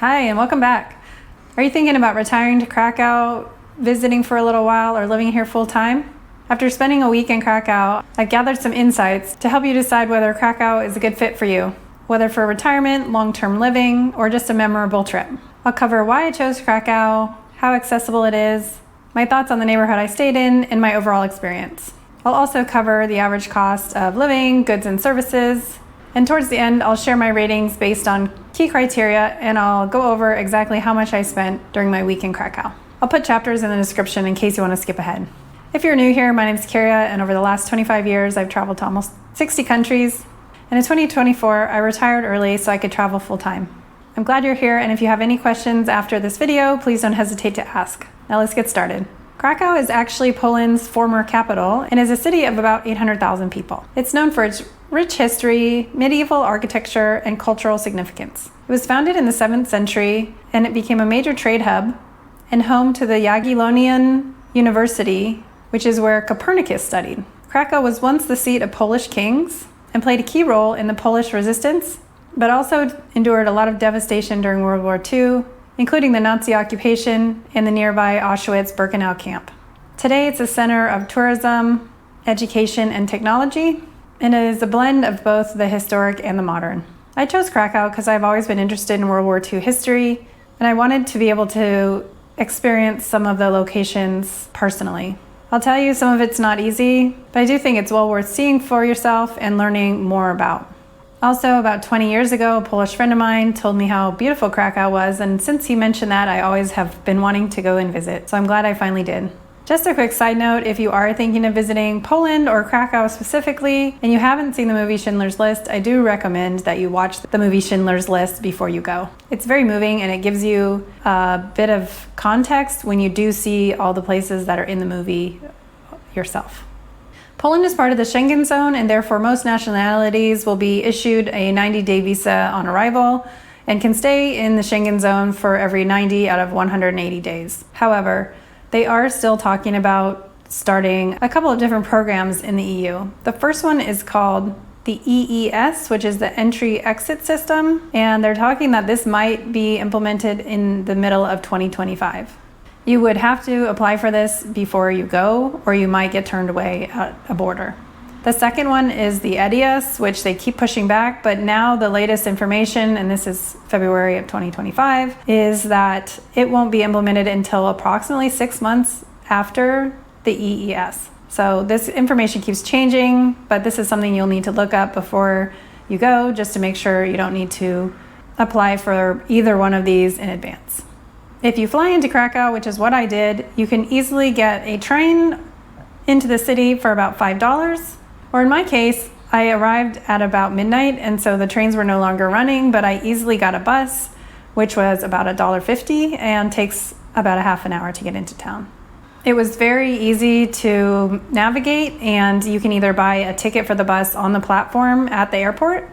Hi, and welcome back. Are you thinking about retiring to Krakow, visiting for a little while, or living here full time? After spending a week in Krakow, I've gathered some insights to help you decide whether Krakow is a good fit for you, whether for retirement, long-term living, or just a memorable trip. I'll cover why I chose Krakow, how accessible it is, my thoughts on the neighborhood I stayed in, and my overall experience. I'll also cover the average cost of living, goods and services, and towards the end, I'll share my ratings based on key criteria, and I'll go over exactly how much I spent during my week in Krakow. I'll put chapters in the description in case you want to skip ahead. If you're new here, my name is Kyria, and over the last 25 years, I've traveled to almost 60 countries. And in 2024, I retired early so I could travel full time. I'm glad you're here, and if you have any questions after this video, please don't hesitate to ask. Now let's get started. Krakow is actually Poland's former capital and is a city of about 800,000 people. It's known for its rich history, medieval architecture, and cultural significance. It was founded in the 7th century, and it became a major trade hub and home to the Jagiellonian University, which is where Copernicus studied. Krakow was once the seat of Polish kings and played a key role in the Polish resistance, but also endured a lot of devastation during World War II, including the Nazi occupation and the nearby Auschwitz-Birkenau camp. Today, it's a center of tourism, education, and technology, and it is a blend of both the historic and the modern. I chose Krakow because I've always been interested in World War II history, and I wanted to be able to experience some of the locations personally. I'll tell you, some of it's not easy, but I do think it's well worth seeing for yourself and learning more about. Also, about 20 years ago, a Polish friend of mine told me how beautiful Krakow was, and since he mentioned that, I always have been wanting to go and visit, so I'm glad I finally did. Just a quick side note, if you are thinking of visiting Poland or Krakow specifically, and you haven't seen the movie Schindler's List, I do recommend that you watch the movie Schindler's List before you go. It's very moving, and it gives you a bit of context when you do see all the places that are in the movie yourself. Poland is part of the Schengen zone, and therefore most nationalities will be issued a 90-day visa on arrival and can stay in the Schengen zone for every 90 out of 180 days. However, they are still talking about starting a couple of different programs in the EU. The first one is called the EES, which is the entry-exit system, and they're talking that this might be implemented in the middle of 2025. You would have to apply for this before you go, or you might get turned away at a border. The second one is the EDIAS, which they keep pushing back, but now the latest information, and this is February of 2025, is that it won't be implemented until approximately 6 months after the EES. So this information keeps changing, but this is something you'll need to look up before you go, just to make sure you don't need to apply for either one of these in advance. If you fly into Krakow, which is what I did, you can easily get a train into the city for about $5. Or in my case, I arrived at about midnight, and so the trains were no longer running, but I easily got a bus, which was about $1.50 and takes about a half an hour to get into town. It was very easy to navigate, and you can either buy a ticket for the bus on the platform at the airport,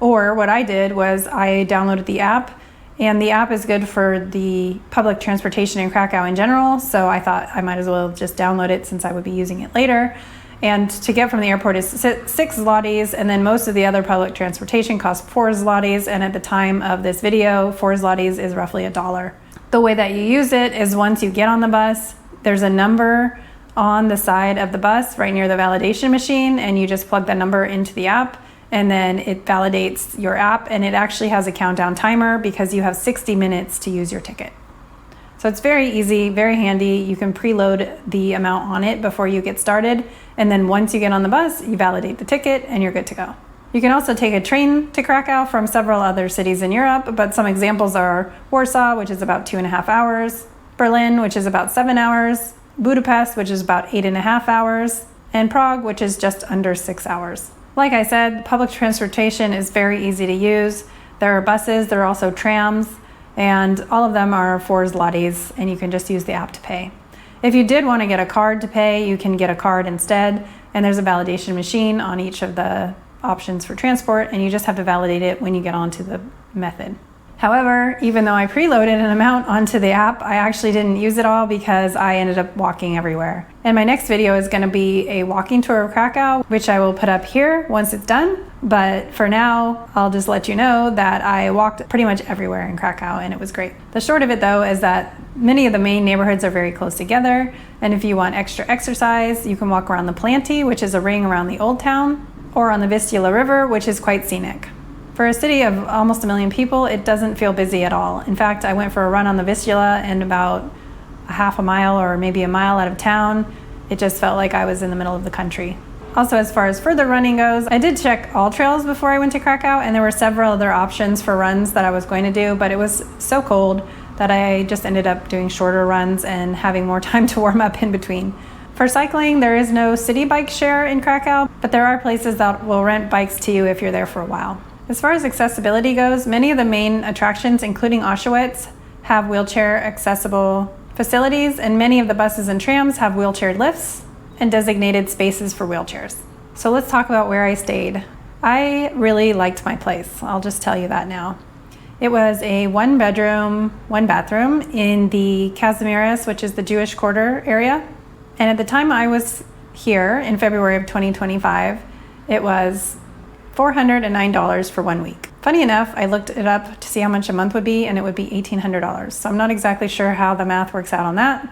or what I did was I downloaded the app. And the app is good for the public transportation in Krakow in general, so I thought I might as well just download it since I would be using it later. And to get from the airport is 6 zlotys, and then most of the other public transportation costs 4 zlotys, and at the time of this video, 4 zlotys is roughly $1. The way that you use it is once you get on the bus, there's a number on the side of the bus right near the validation machine, and you just plug that number into the app, and then it validates your app, and it actually has a countdown timer because you have 60 minutes to use your ticket. So it's very easy, very handy. You can preload the amount on it before you get started, and then once you get on the bus, you validate the ticket and you're good to go. You can also take a train to Krakow from several other cities in Europe, but some examples are Warsaw, which is about 2.5 hours, Berlin, which is about 7 hours, Budapest, which is about 8.5 hours, and Prague, which is just under 6 hours. Like I said, public transportation is very easy to use. There are buses, there are also trams, and all of them are 4 zlotys, and you can just use the app to pay. If you did want to get a card to pay, you can get a card instead, and there's a validation machine on each of the options for transport, and you just have to validate it when you get onto the method. However, even though I preloaded an amount onto the app, I actually didn't use it all because I ended up walking everywhere. And my next video is going to be a walking tour of Krakow, which I will put up here once it's done. But for now, I'll just let you know that I walked pretty much everywhere in Krakow and it was great. The short of it though is that many of the main neighborhoods are very close together. And if you want extra exercise, you can walk around the Planty, which is a ring around the old town, or on the Vistula River, which is quite scenic. For a city of almost 1 million people, it doesn't feel busy at all. In fact, I went for a run on the Vistula and about a half a mile or maybe a mile out of town, it just felt like I was in the middle of the country. Also, as far as further running goes, I did check all trails before I went to Krakow, and there were several other options for runs that I was going to do, but it was so cold that I just ended up doing shorter runs and having more time to warm up in between. For cycling, there is no city bike share in Krakow, but there are places that will rent bikes to you if you're there for a while. As far as accessibility goes, many of the main attractions, including Auschwitz, have wheelchair accessible facilities, and many of the buses and trams have wheelchair lifts and designated spaces for wheelchairs. So let's talk about where I stayed. I really liked my place. I'll just tell you that now. It was a 1-bedroom, 1-bathroom in the Kazimierz, which is the Jewish quarter area. And at the time I was here in February of 2025, it was $409 for 1 week. Funny enough, I looked it up to see how much a month would be, and it would be $1,800. So I'm not exactly sure how the math works out on that,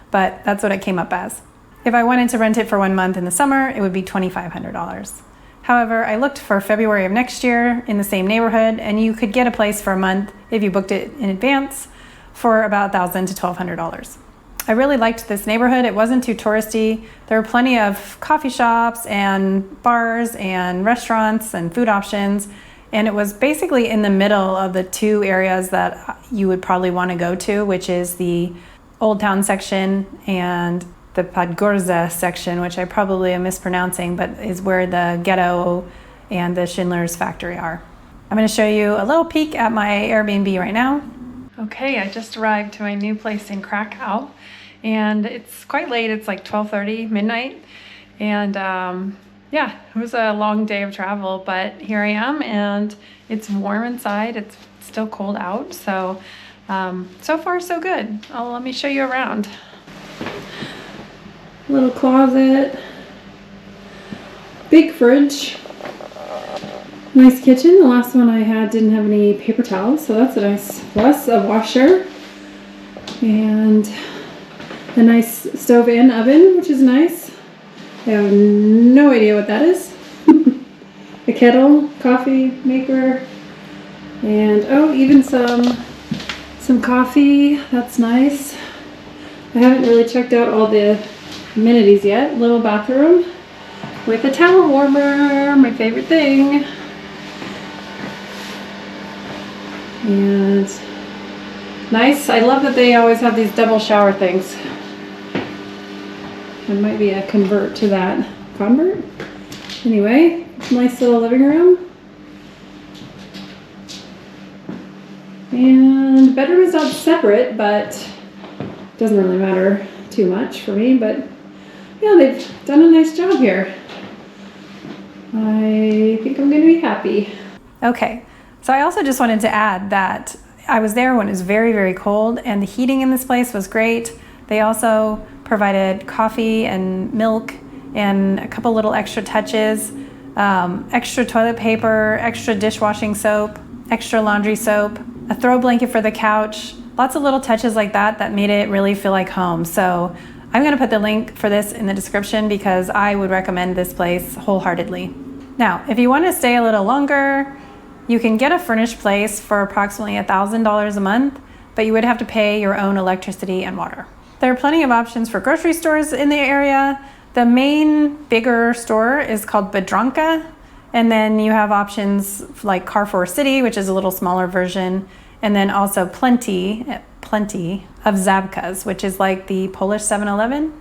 but that's what it came up as. If I wanted to rent it for 1 month in the summer, it would be $2,500. However, I looked for February of next year in the same neighborhood, and you could get a place for a month if you booked it in advance for about $1,000 to $1,200. I really liked this neighborhood. It wasn't too touristy. There were plenty of coffee shops and bars and restaurants and food options. And it was basically in the middle of the two areas that you would probably want to go to, which is the Old Town section and the Podgorze section, which I probably am mispronouncing, but is where the ghetto and the Schindler's factory are. I'm going to show you a little peek at my Airbnb right now. Okay, I just arrived to my new place in Krakow, and it's quite late. It's like 12:30, midnight, and yeah, it was a long day of travel, but here I am, and it's warm inside. It's still cold out, so so far so good. Let me show you around. Little closet, big fridge, nice kitchen. The last one I had didn't have any paper towels, so that's a nice plus. A washer and a nice stove and oven, which is nice. I have no idea what that is. A kettle, coffee maker, and oh, even some coffee. That's nice. I haven't really checked out all the amenities yet. Little bathroom with a towel warmer, my favorite thing. And nice. I love that they always have these double shower things. It might be a convert to that. Convert? Anyway, nice little living room. And the bedroom is not separate, but it doesn't really matter too much for me. But yeah, they've done a nice job here. I think I'm going to be happy. Okay, so I also just wanted to add that I was there when it was very, very cold, and the heating in this place was great. They also provided coffee and milk and a couple little extra touches, extra toilet paper, extra dishwashing soap, extra laundry soap, a throw blanket for the couch, lots of little touches like that that made it really feel like home. So I'm going to put the link for this in the description because I would recommend this place wholeheartedly. Now, if you want to stay a little longer, you can get a furnished place for approximately $1,000 a month, but you would have to pay your own electricity and water. There are plenty of options for grocery stores in the area. The main bigger store is called Biedronka, and then you have options like Carrefour City, which is a little smaller version, and then also plenty of Zabkas, which is like the Polish 7-Eleven.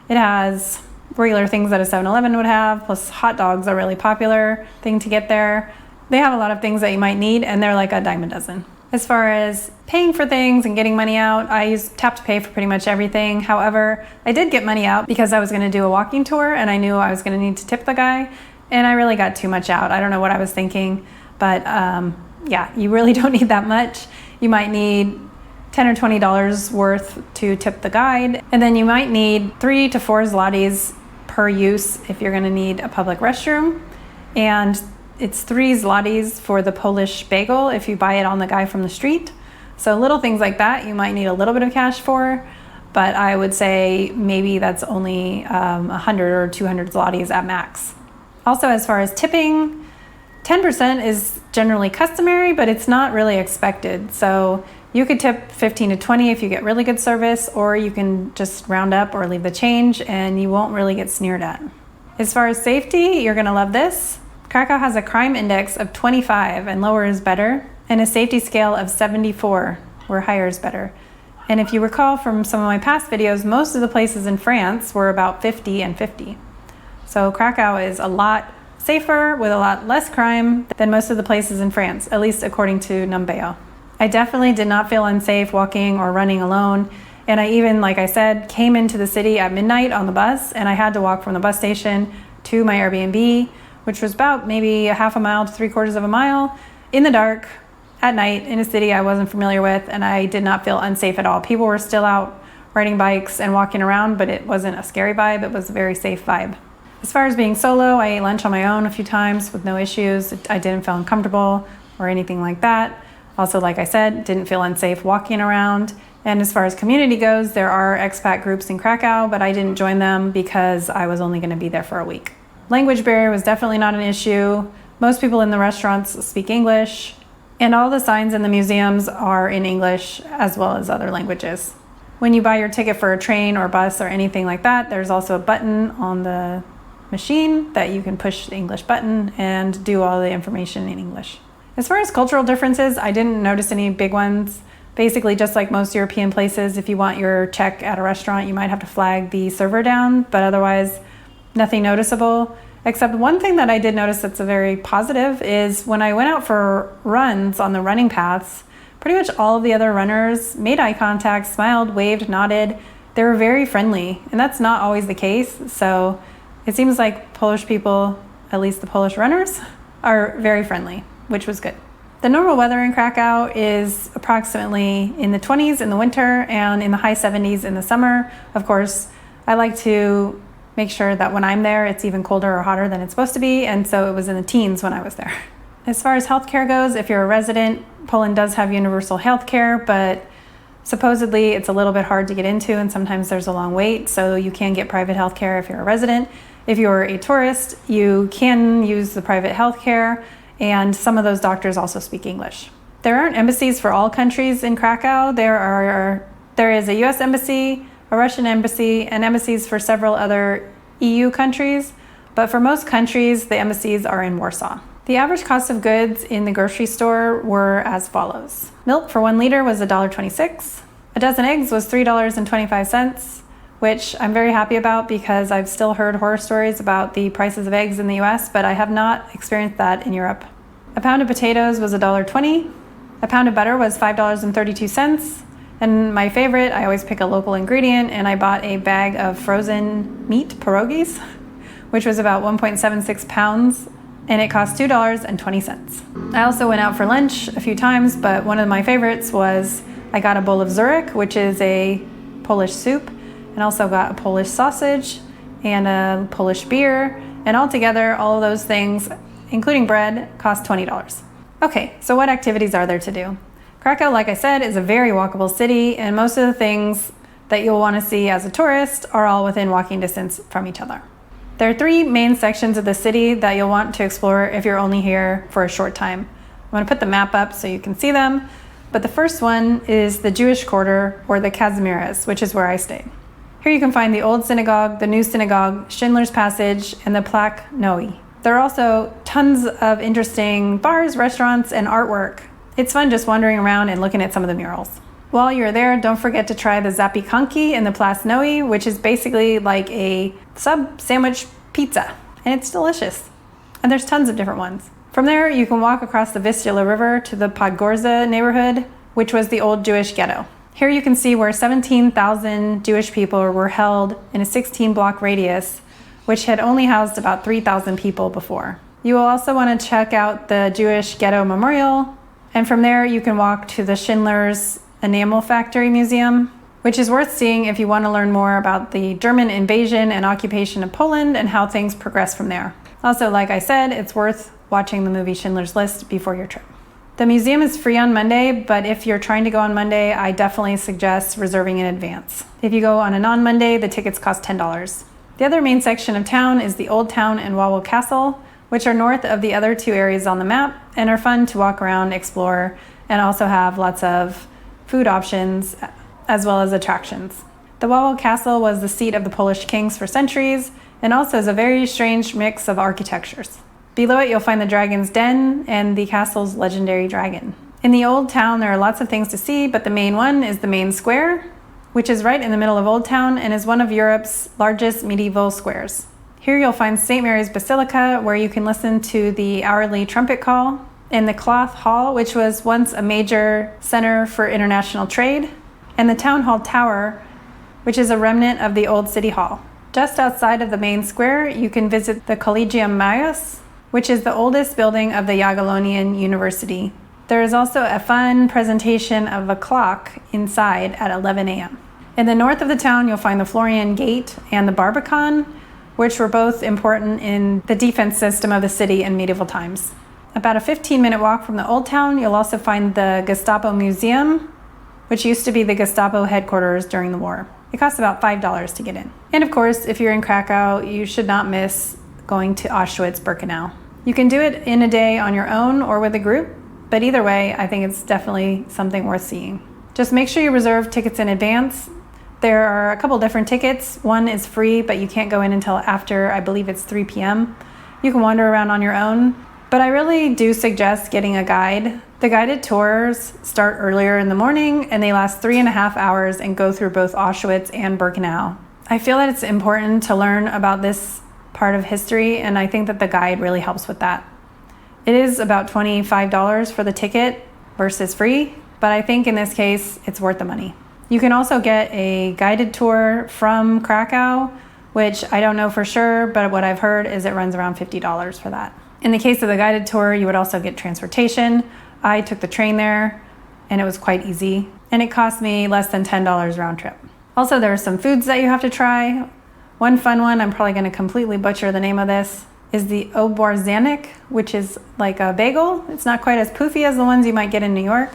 It has regular things that a 7-Eleven would have, plus hot dogs are a really popular thing to get there. They have a lot of things that you might need, and they're like a dime a dozen. As far as paying for things and getting money out, I use Tap to Pay for pretty much everything. However, I did get money out because I was going to do a walking tour, and I knew I was going to need to tip the guy, and I really got too much out. I don't know what I was thinking, but yeah, you really don't need that much. You might need $10 or $20 worth to tip the guide. And then you might need 3 to 4 zlotys per use if you're gonna need a public restroom. And it's 3 zlotys for the Polish bagel if you buy it on the guy from the street. So little things like that, you might need a little bit of cash for, but I would say maybe that's only 100 or 200 zlotys at max. Also, as far as tipping, 10% is generally customary, but it's not really expected. So you could tip 15 to 20 if you get really good service, or you can just round up or leave the change and you won't really get sneered at. As far as safety, you're gonna love this. Krakow has a crime index of 25 and lower is better, and a safety scale of 74, where higher is better. And if you recall from some of my past videos, most of the places in France were about 50 and 50. So Krakow is a lot safer with a lot less crime than most of the places in France, at least according to Numbeo. I definitely did not feel unsafe walking or running alone. And I even, like I said, came into the city at midnight on the bus, and I had to walk from the bus station to my Airbnb, which was about maybe a half a mile to 3/4 of a mile in the dark at night in a city I wasn't familiar with, and I did not feel unsafe at all. People were still out riding bikes and walking around, but it wasn't a scary vibe. It was a very safe vibe. As far as being solo, I ate lunch on my own a few times with no issues. I didn't feel uncomfortable or anything like that. Also, like I said, didn't feel unsafe walking around. And as far as community goes, there are expat groups in Krakow, but I didn't join them because I was only going to be there for a week. Language barrier was definitely not an issue. Most people in the restaurants speak English, and all the signs in the museums are in English as well as other languages. When you buy your ticket for a train or bus or anything like that, there's also a button on the machine that you can push the English button and do all the information in English. As far as cultural differences, I didn't notice any big ones. Basically, just like most European places, if you want your check at a restaurant, you might have to flag the server down, but otherwise, nothing noticeable. Except one thing that I did notice that's a very positive is when I went out for runs on the running paths, pretty much all of the other runners made eye contact, smiled, waved, nodded. They were very friendly, and that's not always the case. So it seems like Polish people, at least the Polish runners, are very friendly, which was good. The normal weather in Krakow is approximately in the 20s in the winter and in the high 70s in the summer. Of course, I like to make sure that when I'm there, it's even colder or hotter than it's supposed to be, and so it was in the teens when I was there. As far as healthcare goes, if you're a resident, Poland does have universal healthcare, but supposedly it's a little bit hard to get into, and sometimes there's a long wait, so you can get private healthcare if you're a resident. If you're a tourist, you can use the private healthcare, and some of those doctors also speak English. There aren't embassies for all countries in Krakow. There is a US embassy, a Russian embassy, and embassies for several other EU countries, but for most countries, the embassies are in Warsaw. The average cost of goods in the grocery store were as follows. Milk for 1 liter was $1.26. A dozen eggs was $3.25, which I'm very happy about because I've still heard horror stories about the prices of eggs in the US, but I have not experienced that in Europe. A pound of potatoes was $1.20. A pound of butter was $5.32. And my favorite, I always pick a local ingredient, and I bought a bag of frozen meat pierogies, which was about 1.76 pounds, and it cost $2.20. I also went out for lunch a few times, but one of my favorites was I got a bowl of Zurich, which is a Polish soup, and also got a Polish sausage and a Polish beer, and altogether, all of those things, including bread, cost $20. Okay, so what activities are there to do? Krakow, like I said, is a very walkable city, and most of the things that you'll want to see as a tourist are all within walking distance from each other. There are 3 main sections of the city that you'll want to explore if you're only here for a short time. I'm going to put the map up so you can see them, but the first one is the Jewish quarter, or the Kazimierz, which is where I stayed. Here you can find the old synagogue, the new synagogue, Schindler's Passage, and the Plaque Noe. There are also tons of interesting bars, restaurants, and artwork. It's fun just wandering around and looking at some of the murals. While you're there, don't forget to try the zapiekanki in the Plaque Noe, which is basically like a sub sandwich pizza, and it's delicious. And there's tons of different ones. From there, you can walk across the Vistula River to the Podgorze neighborhood, which was the old Jewish ghetto. Here you can see where 17,000 Jewish people were held in a 16-block radius, which had only housed about 3,000 people before. You will also want to check out the Jewish Ghetto Memorial, And from there, you can walk to the Schindler's Enamel Factory Museum, which is worth seeing if you want to learn more about the German invasion and occupation of Poland and how things progress from there. Also, like I said, it's worth watching the movie Schindler's List before your trip. The museum is free on Monday, but if you're trying to go on Monday, I definitely suggest reserving in advance. If you go on a non-Monday, the tickets cost $10. The other main section of town is the Old Town and Wawel Castle, which are north of the other two areas on the map and are fun to walk around, explore, and also have lots of food options as well as attractions. The Wawel Castle was the seat of the Polish kings for centuries and also is a very strange mix of architectures. Below it, you'll find the Dragon's Den and the castle's legendary dragon. In the Old Town, there are lots of things to see, but the main one is the main square, which is right in the middle of Old Town and is one of Europe's largest medieval squares. Here you'll find St. Mary's Basilica, where you can listen to the hourly trumpet call, and the Cloth Hall, which was once a major center for international trade, and the Town Hall Tower, which is a remnant of the old City Hall. Just outside of the main square, you can visit the Collegium Maius, which is the oldest building of the Jagiellonian University. There is also a fun presentation of a clock inside at 11 a.m. In the north of the town, you'll find the Florian Gate and the Barbican, which were both important in the defense system of the city in medieval times. About a 15-minute walk from the Old Town, you'll also find the Gestapo Museum, which used to be the Gestapo headquarters during the war. It costs about $5 to get in. And of course, if you're in Krakow, you should not miss going to Auschwitz-Birkenau. You can do it in a day on your own or with a group, but either way, I think it's definitely something worth seeing. Just make sure you reserve tickets in advance. There are a couple different tickets. One is free, but you can't go in until after, I believe it's 3 p.m. You can wander around on your own, but I really do suggest getting a guide. The guided tours start earlier in the morning and they last 3.5 hours and go through both Auschwitz and Birkenau. I feel that it's important to learn about this part of history, and I think that the guide really helps with that. It is about $25 for the ticket versus free, but I think in this case, it's worth the money. You can also get a guided tour from Krakow, which I don't know for sure, but what I've heard is it runs around $50 for that. In the case of the guided tour, you would also get transportation. I took the train there, and it was quite easy, and it cost me less than $10 round trip. Also, there are some foods that you have to try. One fun one, I'm probably going to completely butcher the name of this, is the oborzanik, which is like a bagel. It's not quite as poofy as the ones you might get in New York,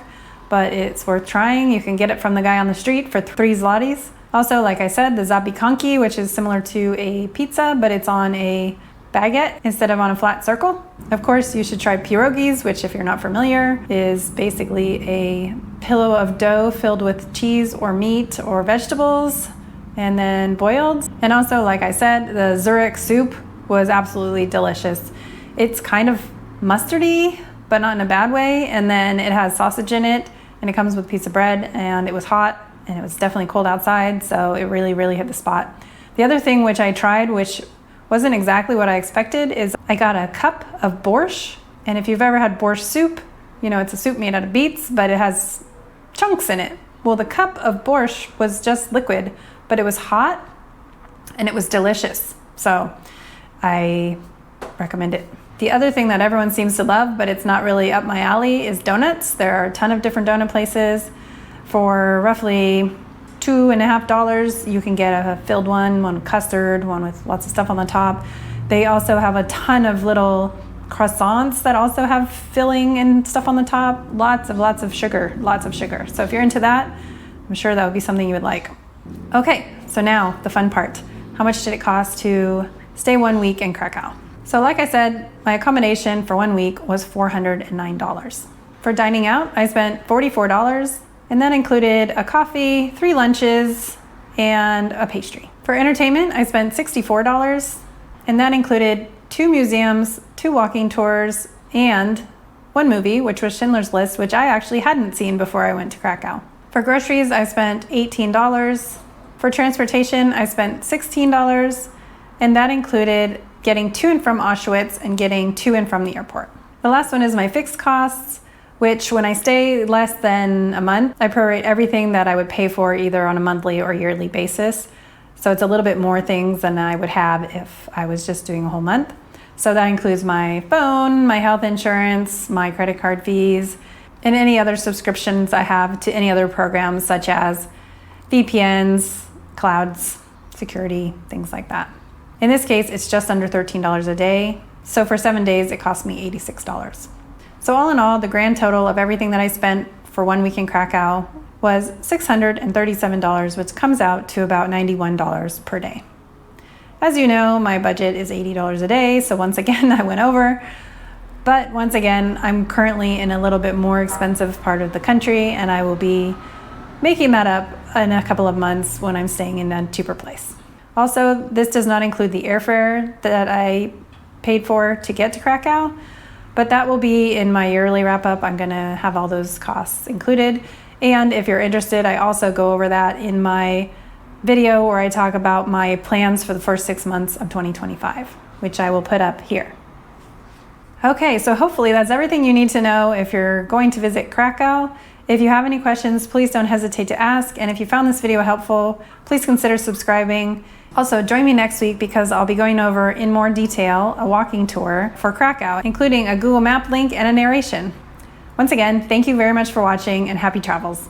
but it's worth trying. You can get it from the guy on the street for 3 zlotys. Also, like I said, the zapikanki, which is similar to a pizza, but it's on a baguette instead of on a flat circle. Of course, you should try pierogies, which if you're not familiar, is basically a pillow of dough filled with cheese or meat or vegetables and then boiled. And also, like I said, the Zurich soup was absolutely delicious. It's kind of mustardy, but not in a bad way. And then it has sausage in it, and it comes with a piece of bread, and it was hot, and it was definitely cold outside, so it really, really hit the spot. The other thing which I tried, which wasn't exactly what I expected, is I got a cup of borscht. And if you've ever had borscht soup, you know it's a soup made out of beets, but it has chunks in it. Well, the cup of borscht was just liquid, but it was hot, and it was delicious. So I recommend it. The other thing that everyone seems to love, but it's not really up my alley, is donuts. There are a ton of different donut places. For roughly $2.50, you can get a filled one with custard, one with lots of stuff on the top. They also have a ton of little croissants that also have filling and stuff on the top. Lots of sugar. So if you're into that, I'm sure that would be something you would like. Okay, so now the fun part. How much did it cost to stay 1 week in Krakow? So like I said, my accommodation for 1 week was $409. For dining out, I spent $44, and that included a coffee, 3 lunches, and a pastry. For entertainment, I spent $64, and that included 2 museums, 2 walking tours, and 1 movie, which was Schindler's List, which I actually hadn't seen before I went to Krakow. For groceries, I spent $18. For transportation, I spent $16, and that included getting to and from Auschwitz and getting to and from the airport. The last one is my fixed costs, which when I stay less than a month, I prorate everything that I would pay for either on a monthly or yearly basis. So it's a little bit more things than I would have if I was just doing a whole month. So that includes my phone, my health insurance, my credit card fees. and any other subscriptions I have to any other programs such as VPNs, clouds, security, things like that. In this case, it's just under $13 a day. So for 7 days, it cost me $86. So all in all, the grand total of everything that I spent for 1 week in Krakow was $637, which comes out to about $91 per day. As you know, my budget is $80 a day, so once again, I went over. But once again, I'm currently in a little bit more expensive part of the country, and I will be making that up in a couple of months when I'm staying in a cheaper place. Also, this does not include the airfare that I paid for to get to Krakow, but that will be in my yearly wrap-up. I'm gonna have all those costs included. And if you're interested, I also go over that in my video where I talk about my plans for the first 6 months of 2025, which I will put up here. Okay, so hopefully that's everything you need to know if you're going to visit Krakow. If you have any questions, please don't hesitate to ask. And if you found this video helpful, please consider subscribing. Also, join me next week because I'll be going over in more detail a walking tour for Krakow, including a Google Map link and a narration. Once again, thank you very much for watching and happy travels.